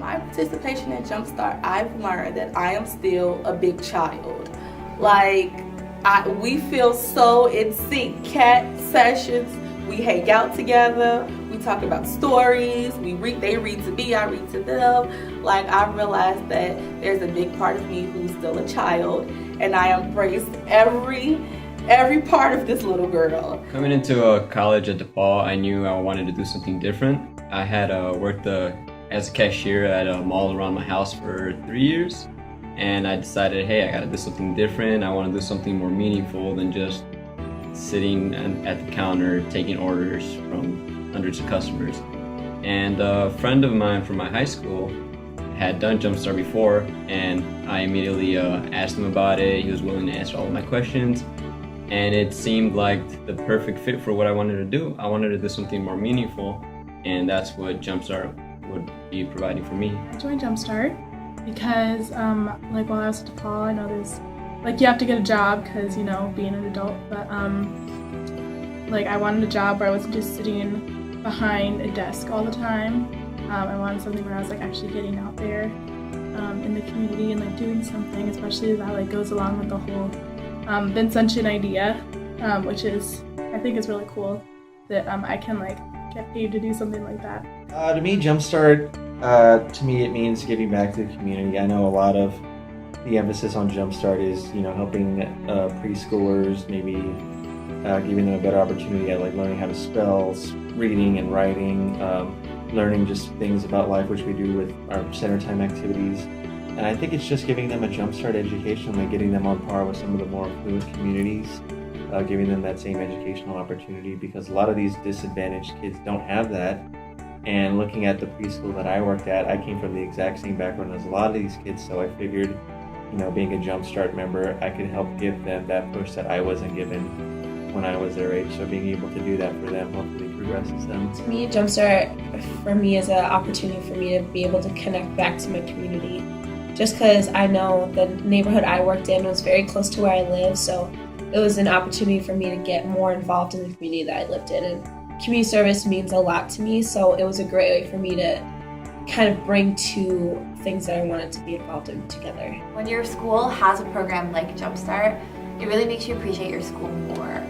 my participation in Jumpstart, I've learned that I am still a big child. Like, we feel so in sync. Cat sessions, we hang out together, we talk about stories, they read to me, I read to them. Like, I realized that there's a big part of me who's still a child, and I embraced every part of this little girl. Coming into college at DePaul, I knew I wanted to do something different. I had worked as a cashier at a mall around my house for 3 years, and I decided, hey, I gotta do something different. I want to do something more meaningful than just sitting at the counter taking orders from hundreds of customers. And a friend of mine from my high school had done Jumpstart before, and I immediately asked him about it. He was willing to answer all of my questions, and it seemed like the perfect fit for what I wanted to do. I wanted to do something more meaningful, and that's what Jumpstart would be providing for me. I joined Jumpstart because like while I was at DePaul, I know there's like you have to get a job because, you know, being an adult, but like I wanted a job where I wasn't just sitting behind a desk all the time. I wanted something where I was like actually getting out there in the community and like doing something, especially that like goes along with the whole Vincentian idea, which is, I think is really cool that I can like get paid to do something like that. To me, Jumpstart, to me it means giving back to the community. I know a lot of the emphasis on Jumpstart is, you know, helping preschoolers, maybe giving them a better opportunity at like learning how to spell, reading and writing, learning just things about life, which we do with our center time activities. And I think it's just giving them a Jumpstart education, like getting them on par with some of the more affluent communities, giving them that same educational opportunity, because a lot of these disadvantaged kids don't have that. And looking at the preschool that I worked at, I came from the exact same background as a lot of these kids, so I figured, you know, being a Jumpstart member, I could help give them that push that I wasn't given when I was their age. So being able to do that for them hopefully progresses them. To me, Jumpstart for me is an opportunity for me to be able to connect back to my community. Just because I know the neighborhood I worked in was very close to where I live, so it was an opportunity for me to get more involved in the community that I lived in. And community service means a lot to me, so it was a great way for me to kind of bring two things that I wanted to be involved in together. When your school has a program like Jumpstart, it really makes you appreciate your school more.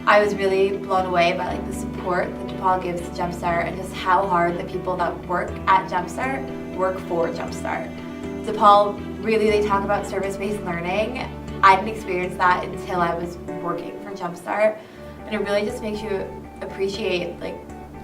I was really blown away by like the support that DePaul gives to Jumpstart and just how hard the people that work at Jumpstart work for Jumpstart. DePaul, really, they talk about service-based learning. I didn't experience that until I was working for Jumpstart, and it really just makes you appreciate like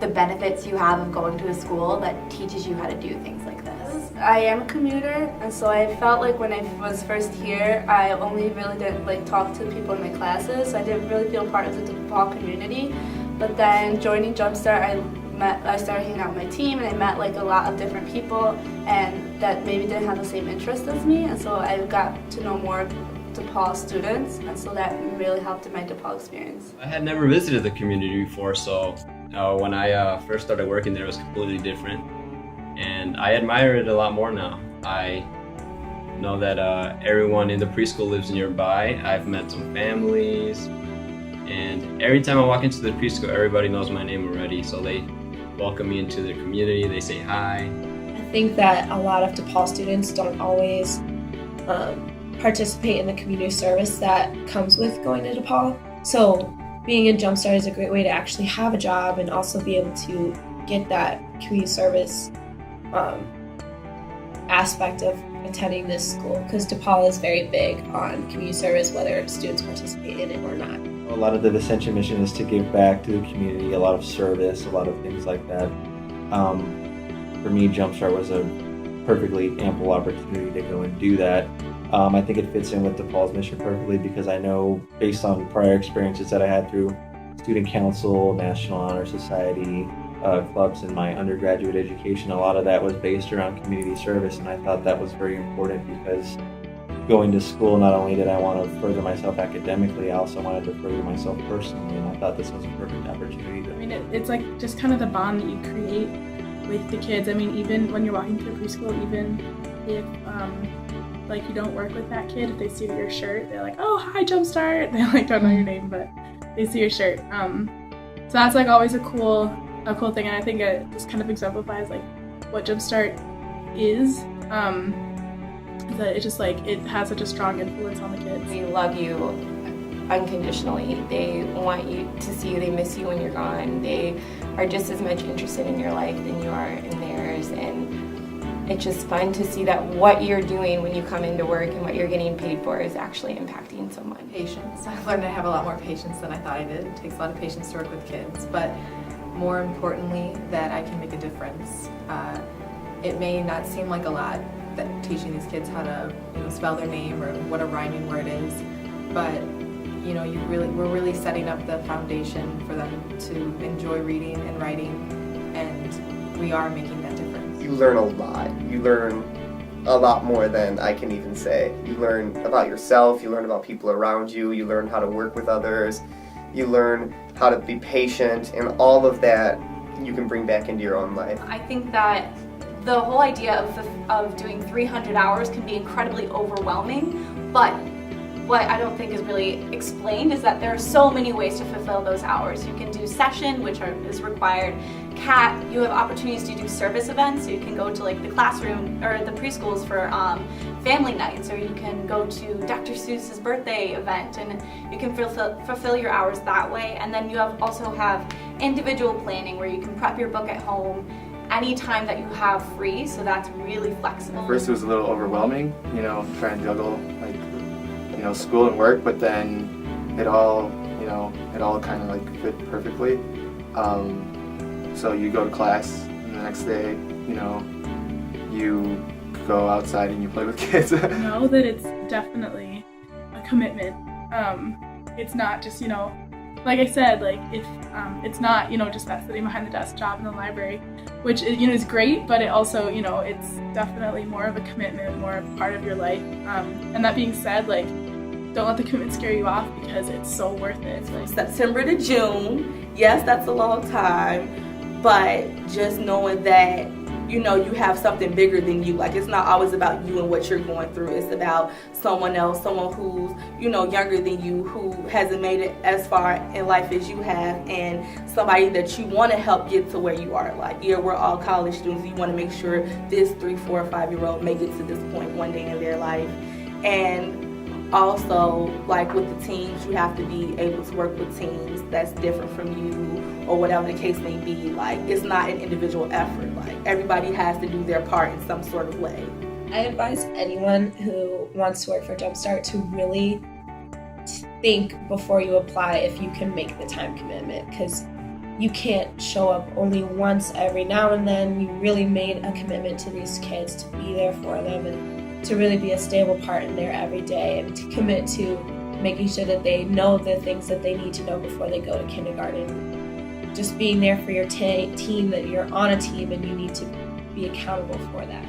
the benefits you have of going to a school that teaches you how to do things like this. I am a commuter, and so I felt like when I was first here, I only really didn't like talk to people in my classes. I didn't really feel part of the DePaul community. But then joining Jumpstart, I started hanging out with my team, and I met like a lot of different people, and that maybe didn't have the same interest as me, and so I got to know more DePaul students, and so that really helped in my DePaul experience. I had never visited the community before, so when I first started working there, it was completely different, and I admire it a lot more now. I know that everyone in the preschool lives nearby. I've met some families, and every time I walk into the preschool, everybody knows my name already, so they welcome me into their community, they say hi. I think that a lot of DePaul students don't always participate in the community service that comes with going to DePaul. So being in Jumpstart is a great way to actually have a job and also be able to get that community service aspect of attending this school, because DePaul is very big on community service, whether students participate in it or not. A lot of the Vincentian mission is to give back to the community, a lot of service, a lot of things like that. For me, Jumpstart was a perfectly ample opportunity to go and do that. I think it fits in with DePaul's mission perfectly, because I know, based on prior experiences that I had through Student Council, National Honor Society, clubs in my undergraduate education, a lot of that was based around community service, and I thought that was very important, because going to school, not only did I want to further myself academically, I also wanted to further myself personally, and I thought this was a perfect opportunity. I mean, it's like just kind of the bond that you create with the kids. I mean, even when you're walking through preschool, even if like you don't work with that kid, if they see your shirt, they're like, "Oh, hi, Jumpstart." They like don't know your name, but they see your shirt. So that's like always a cool thing, and I think it just kind of exemplifies like what Jumpstart is that it just like it has such a strong influence on the kids. They love you unconditionally. They want you to see you. They miss you when you're gone. They are just as much interested in your life than you are in theirs. And it's just fun to see that what you're doing when you come into work and what you're getting paid for is actually impacting someone. Patience. I learned to have a lot more patience than I thought I did. It takes a lot of patience to work with kids, but more importantly, that I can make a difference. It may not seem like a lot, that teaching these kids how to spell their name or what a rhyming word is, but we're really setting up the foundation for them to enjoy reading and writing, and we are making that difference. You learn a lot. You learn a lot more than I can even say. You learn about yourself, you learn about people around you, you learn how to work with others, you learn how to be patient, and all of that you can bring back into your own life. I think that the whole idea of doing 300 hours can be incredibly overwhelming, but what I don't think is really explained is that there are so many ways to fulfill those hours. You can do session, which is required. CAT, you have opportunities to do service events, so you can go to like the classroom or the preschools for family nights, or you can go to Dr. Seuss's birthday event, and you can fulfill your hours that way. And then you also have individual planning, where you can prep your book at home anytime that you have free, so that's really flexible. At first it was a little overwhelming, trying to juggle school and work, but then it all kind of like fit perfectly. So you go to class, and the next day, you go outside and you play with kids. Know that it's definitely a commitment. It's not just, like I said, like if it's not, just that sitting behind the desk job in the library, which is great, but it also, it's definitely more of a commitment, more a part of your life. And that being said, like, don't let the commitment scare you off, because it's so worth it. Like, September to June, yes, that's a long time, but just knowing that you have something bigger than you. Like, it's not always about you and what you're going through. It's about someone else, someone who's younger than you, who hasn't made it as far in life as you have, and somebody that you want to help get to where you are. Like, yeah, we're all college students. You want to make sure this 3, 4, or 5-year-old make it to this point one day in their life. And also, like with the teams, you have to be able to work with teams that's different from you, or whatever the case may be. Like, it's not an individual effort. Like, everybody has to do their part in some sort of way. I advise anyone who wants to work for Jumpstart to really think before you apply if you can make the time commitment, because you can't show up only once every now and then. You really made a commitment to these kids to be there for them and to really be a stable part in their everyday, and to commit to making sure that they know the things that they need to know before they go to kindergarten. Just being there for your team, that you're on a team and you need to be accountable for that.